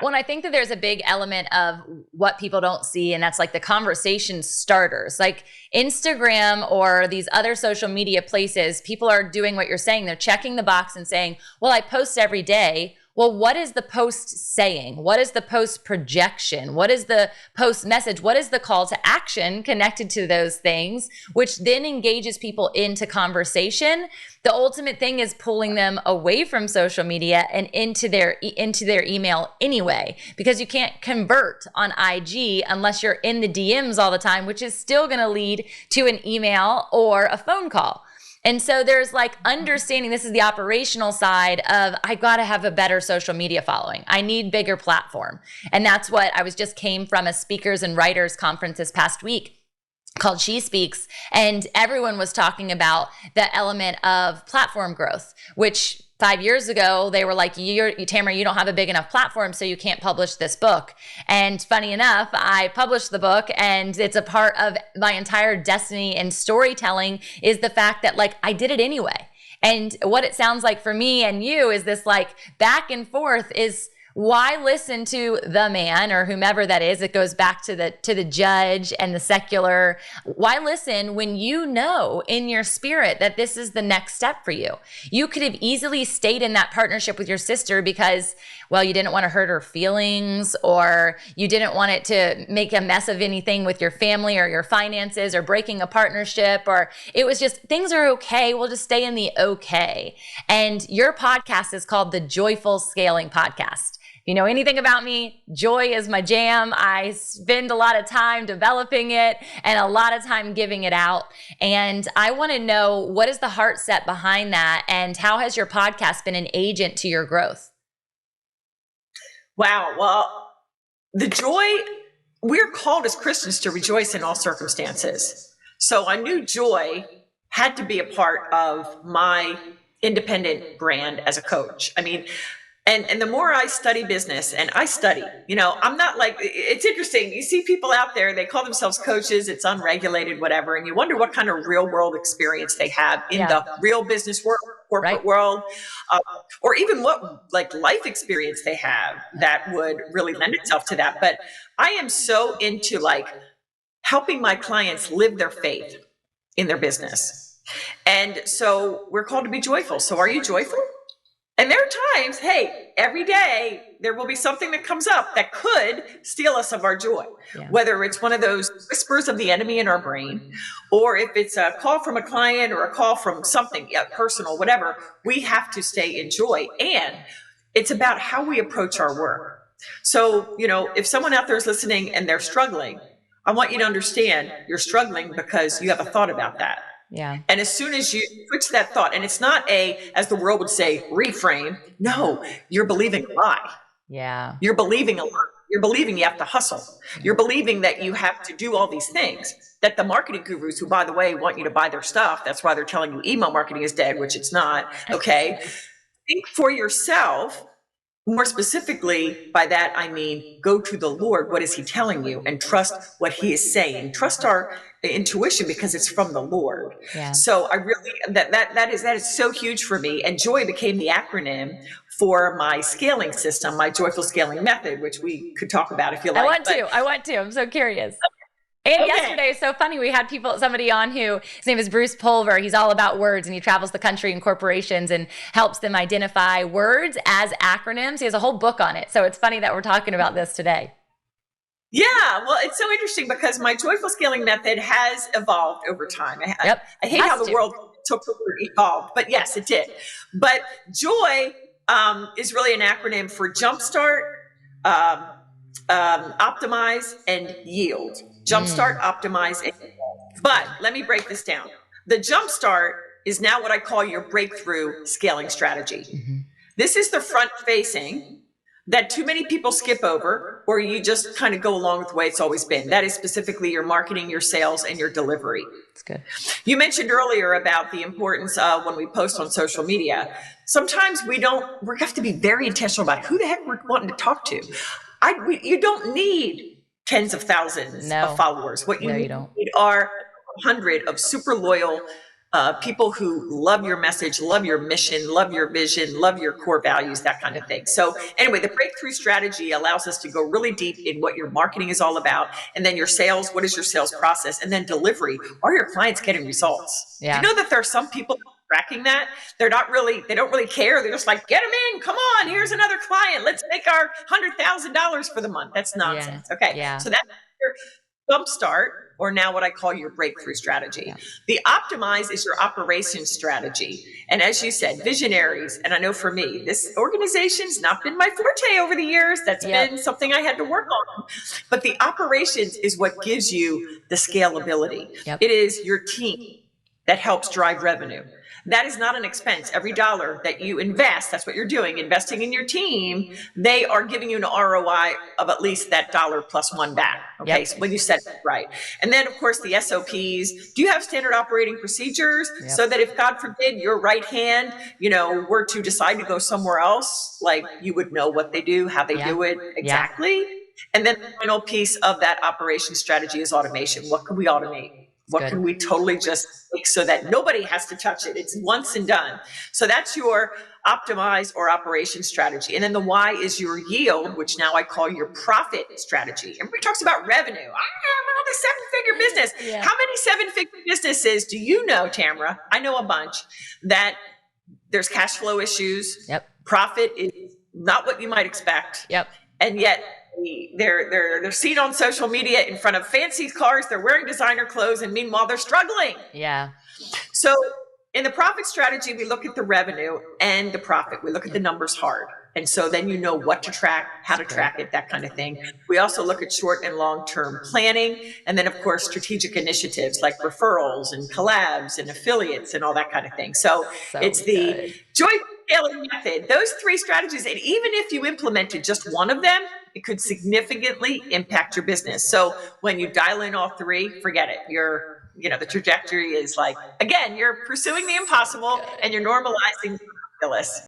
Well, and I think that there's a big element of what people don't see, and that's like the conversation starters. Like Instagram or these other social media places, people are doing what you're saying. They're checking the box and saying, well, I post every day. Well, what is the post saying? What is the post projection? What is the post message? What is the call to action connected to those things, which then engages people into conversation? The ultimate thing is pulling them away from social media and into their email anyway, because you can't convert on IG unless you're in the DMs all the time, which is still going to lead to an email or a phone call. And so there's like understanding, this is the operational side of, I got to have a better social media following. I need bigger platform. And that's what I just came from a speakers and writers conference this past week called She Speaks. And everyone was talking about the element of platform growth, which 5 years ago, they were like, Tamra, you don't have a big enough platform, so you can't publish this book. And funny enough, I published the book, and it's a part of my entire destiny and storytelling is the fact that like I did it anyway. And what it sounds like for me and you is this like back and forth is, why listen to the man or whomever that is? It goes back to the judge and the secular. Why listen when you know in your spirit that this is the next step for you? You could have easily stayed in that partnership with your sister because, well, you didn't want to hurt her feelings, or you didn't want it to make a mess of anything with your family or your finances or breaking a partnership, or it was just things are okay. We'll just stay in the okay. And your podcast is called the Joyful Scaling Podcast. If you know anything about me, joy is my jam. I spend a lot of time developing it and a lot of time giving it out. And I want to know, what is the heart set behind that? And how has your podcast been an agent to your growth? Wow. Well, the joy, we're called as Christians to rejoice in all circumstances. So I knew joy had to be a part of my independent brand as a coach. I mean, and the more I study business, and I study, I'm not like, it's interesting. You see people out there, they call themselves coaches. It's unregulated, whatever. And you wonder what kind of real world experience they have in the real business world, corporate world, or even what like life experience they have that would really lend itself to that. But I am so into like helping my clients live their faith in their business. And so we're called to be joyful. So are you joyful? And there are times, hey, every day there will be something that comes up that could steal us of our joy, whether it's one of those whispers of the enemy in our brain, or if it's a call from a client or a call from something personal, whatever, we have to stay in joy. And it's about how we approach our work. So, if someone out there is listening and they're struggling, I want you to understand you're struggling because you have a thought about that. Yeah. And as soon as you switch that thought, and it's not as the world would say, reframe. No, you're believing a lie. Yeah. You're believing a lie. You're believing you have to hustle. You're believing that you have to do all these things that the marketing gurus, who, by the way, want you to buy their stuff. That's why they're telling you email marketing is dead, which it's not. Okay. Think for yourself. More specifically, by that, I mean, go to the Lord. What is he telling you? And trust what he is saying. Trust our intuition because it's from the Lord. Yeah. So I really, that is so huge for me. And joy became the acronym for my scaling system, my joyful scaling method, which we could talk about if you like. I want to. I'm so curious. And yesterday, so funny, we had somebody on who, his name is Bruce Pulver. He's all about words, and he travels the country and corporations and helps them identify words as acronyms. He has a whole book on it. So it's funny that we're talking about this today. Yeah, well, it's so interesting because my joyful scaling method has evolved over time. I hate how the world took the word evolved, but yes, it did. But joy is really an acronym for jumpstart, optimize, and yield. Jumpstart, optimize, and yield. But let me break this down. The jumpstart is now what I call your breakthrough scaling strategy. Mm-hmm. This is the front facing that too many people skip over, or you just kind of go along with the way it's always been. That is specifically your marketing, your sales, and your delivery. That's good. You mentioned earlier about the importance of when we post on social media. Sometimes we have to be very intentional about who the heck we're wanting to talk to. You don't need tens of thousands of followers. What you need are 100 of super loyal people who love your message, love your mission, love your vision, love your core values, that kind of thing. So anyway, the breakthrough strategy allows us to go really deep in what your marketing is all about. And then your sales, what is your sales process? And then delivery. Are your clients getting results? Do you know that there are some people tracking that? They don't really care. They're just like, get them in, come on, here's another client. Let's make our $100,000 for the month. That's nonsense. Okay. So that's your jump start, or now what I call your breakthrough strategy. The optimize is your operations strategy. And as you said, visionaries, and I know for me, this organization's not been my forte over the years. That's been something I had to work on. But the operations is what gives you the scalability. It is your team that helps drive revenue. That is not an expense. Every dollar that you invest, that's what you're doing, investing in your team, they are giving you an ROI of at least that dollar plus one back. Okay, so when you set it right. And then, of course, the SOPs. Do you have standard operating procedures so that if, God forbid, your right hand, were to decide to go somewhere else, like you would know what they do, how they do it exactly? And then the final piece of that operation strategy is automation. What can we automate? What can we totally just make so that nobody has to touch it? It's once and done. So that's your optimize or operation strategy. And then the Y is your yield, which now I call your profit strategy. Everybody talks about revenue. I have a seven-figure business. How many seven-figure businesses do you know, Tamra? I know a bunch that there's cash flow issues. Profit is not what you might expect. And yet they're seen on social media in front of fancy cars. They're wearing designer clothes, and meanwhile they're struggling. So in the profit strategy, we look at the revenue and the profit. We look at the numbers hard. And so then you know what to track, how to track it, that kind of thing. We also look at short and long-term planning. And then, of course, strategic initiatives like referrals and collabs and affiliates and all that kind of thing. So it's the joy scaling method. Those three strategies, and even if you implemented just one of them, it could significantly impact your business. So when you dial in all three, forget it. The trajectory is like, again, you're pursuing the impossible and you're normalizing the ridiculous.